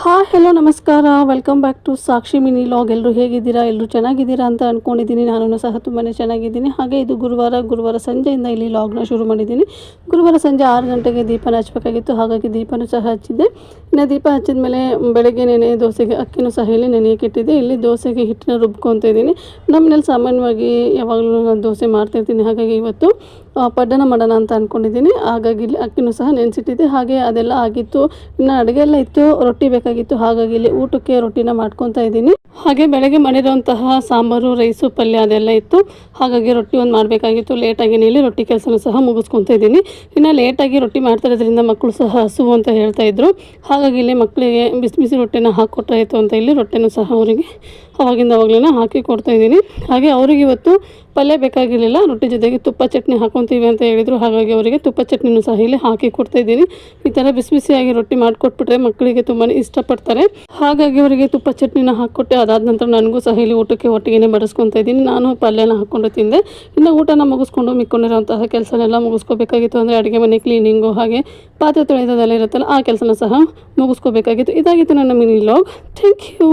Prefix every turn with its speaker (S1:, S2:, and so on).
S1: Hello ನಮಸ್ಕಾರ, welcome back to Sakshi mini log. ಎಲ್ಲರೂ ಹೇಗಿದ್ದೀರಾ? ಎಲ್ಲರೂ ಚೆನ್ನಾಗಿದ್ದೀರಾ ಅಂತ ಅಂದ್ಕೊಂಡಿದ್ದೀನಿ. ನಾನು ಸಹ ತುಂಬಾ ಚೆನ್ನಾಗಿದ್ದೀನಿ. ಹಾಗೆ ಇದು ಗುರುವಾರ ಸಂಜೆಯಿಂದ ಇಲ್ಲಿ ಲಾಗ್ನ ಶುರು ಮಾಡಿದ್ದೀನಿ. ಗುರುವಾರ ಸಂಜೆ 6 ಗಂಟೆಗೆ ದೀಪನ ಹಚ್ಚಬೇಕಾಗಿತ್ತು, ಹಾಗಾಗಿ ದೀಪನೂ ಸಹ ಹಚ್ಚಿದ್ದೆ. ಇನ್ನು ದೀಪ ಹಚ್ಚಿದ ಮೇಲೆ ಬೆಳಗ್ಗೆ ದೋಸೆಗೆ ಅಕ್ಕಿನೂ ಸಹ ಇಲ್ಲಿ ನೆನೆಯಕ್ಕೆ ಇಟ್ಟಿದ್ದೆ. ಇಲ್ಲಿ ದೋಸೆಗೆ ಹಿಟ್ಟನ್ನ ರುಬ್ಕೊತಾ ಇದ್ದೀನಿ. ನಮ್ಮನೇಲಿ ಸಾಮಾನ್ಯವಾಗಿ ಯಾವಾಗಲೂ ನಾನು ದೋಸೆ ಮಾಡ್ತಾಯಿರ್ತೀನಿ, ಹಾಗಾಗಿ ಇವತ್ತು ಪಡ್ಡನ ಮಾಡೋಣ ಅಂತ ಅಂದ್ಕೊಂಡಿದ್ದೀನಿ. ಹಾಗಾಗಿ ಇಲ್ಲಿ ಅಕ್ಕಿನೂ ಸಹ ನೆನೆಸಿಟ್ಟಿದ್ದೆ. ಹಾಗೆ ಅದೆಲ್ಲ ಆಗಿತ್ತು. ಇನ್ನು ಅಡುಗೆ ಎಲ್ಲ ಇತ್ತು, ರೊಟ್ಟಿ ಬೇಕಾಗಿತ್ತು, ಹಾಗಾಗಿ ಇಲ್ಲಿ ಊಟಕ್ಕೆ ರೊಟ್ಟಿನ ಮಾಡ್ಕೊತಾ ಇದ್ದೀನಿ. ಹಾಗೆ ಬೆಳಗ್ಗೆ ಮಾಡಿರೋಂತಹ ಸಾಂಬಾರು, ರೈಸು, ಪಲ್ಯ ಅದೆಲ್ಲ ಇತ್ತು, ಹಾಗಾಗಿ ರೊಟ್ಟಿ ಒಂದು ಮಾಡಬೇಕಾಗಿತ್ತು. ಲೇಟಾಗಿ ಇಲ್ಲಿ ರೊಟ್ಟಿ ಕೆಲಸನೂ ಸಹ ಮುಗಿಸ್ಕೊತಾ ಇದ್ದೀನಿ. ಇನ್ನು ಲೇಟಾಗಿ ರೊಟ್ಟಿ ಮಾಡ್ತಾ ಇರೋದ್ರಿಂದ ಮಕ್ಕಳು ಸಹ ಹಸುವು ಅಂತ ಹೇಳ್ತಾಯಿದ್ರು. ಹಾಗಾಗಿ ಇಲ್ಲಿ ಮಕ್ಕಳಿಗೆ ಬಿಸಿ ಬಿಸಿ ರೊಟ್ಟಿನ ಹಾಕಿಕೊಟ್ರಾಯಿತು ಅಂತ ಇಲ್ಲಿ ರೊಟ್ಟಿನೂ ಸಹ ಅವರಿಗೆ ಅವಾಗಲೇ ಹಾಕಿ ಕೊಡ್ತಾಯಿದ್ದೀನಿ. ಹಾಗೆ ಅವರಿಗೆ ಇವತ್ತು ಪಲ್ಯ ಬೇಕಾಗಿರಲಿಲ್ಲ, ರೊಟ್ಟಿ ಜೊತೆಗೆ ತುಪ್ಪ ಚಟ್ನಿ ಹಾಕೊತೀವಿ ಅಂತ ಹೇಳಿದರು. ಹಾಗಾಗಿ ಅವರಿಗೆ ತುಪ್ಪ ಚಟ್ನಿನೂ ಸಹ ಇಲ್ಲಿ ಹಾಕಿ ಕೊಡ್ತಾಯಿದ್ದೀನಿ. ಈ ಥರ ಬಿಸಿ ಬಿಸಿಯಾಗಿ ರೊಟ್ಟಿ ಮಾಡಿಕೊಟ್ಬಿಟ್ರೆ ಮಕ್ಕಳಿಗೆ ತುಂಬಾ ಇಷ್ಟಪಡ್ತಾರೆ. ಹಾಗಾಗಿ ಅವರಿಗೆ ತುಪ್ಪ ಚಟ್ನಿನ ಹಾಕ್ಕೊಟ್ಟೆ. ಅದಾದ ನಂತರ ನನಗೂ ಸಹ ಇಲ್ಲಿ ಊಟಕ್ಕೆ ಒಟ್ಟಿಗೆ ಬಡಿಸ್ಕೊತಾ ಇದ್ದೀನಿ. ನಾನು ಪಲ್ಯನ ಹಾಕ್ಕೊಂಡು ತಿಂದೆ. ಇನ್ನು ಊಟನ ಮುಗಿಸ್ಕೊಂಡು ಮಿಕ್ಕೊಂಡಿರೋಂತಹ ಕೆಲಸನೆಲ್ಲ ಮುಗಿಸ್ಕೋಬೇಕಾಗಿತ್ತು. ಅಂದರೆ ಅಡುಗೆ ಮನೆ ಕ್ಲೀನಿಂಗು, ಹಾಗೆ ಪಾತ್ರೆ ತೊಳೆಯೋದೆಲ್ಲ ಇರುತ್ತಲ್ಲ, ಆ ಕೆಲಸನ ಸಹ ಮುಗಿಸ್ಕೋಬೇಕಾಗಿತ್ತು. ಇದಾಗಿತ್ತು ನನ್ನ ಮಿನಿ ಲಾಗ್. Thank you.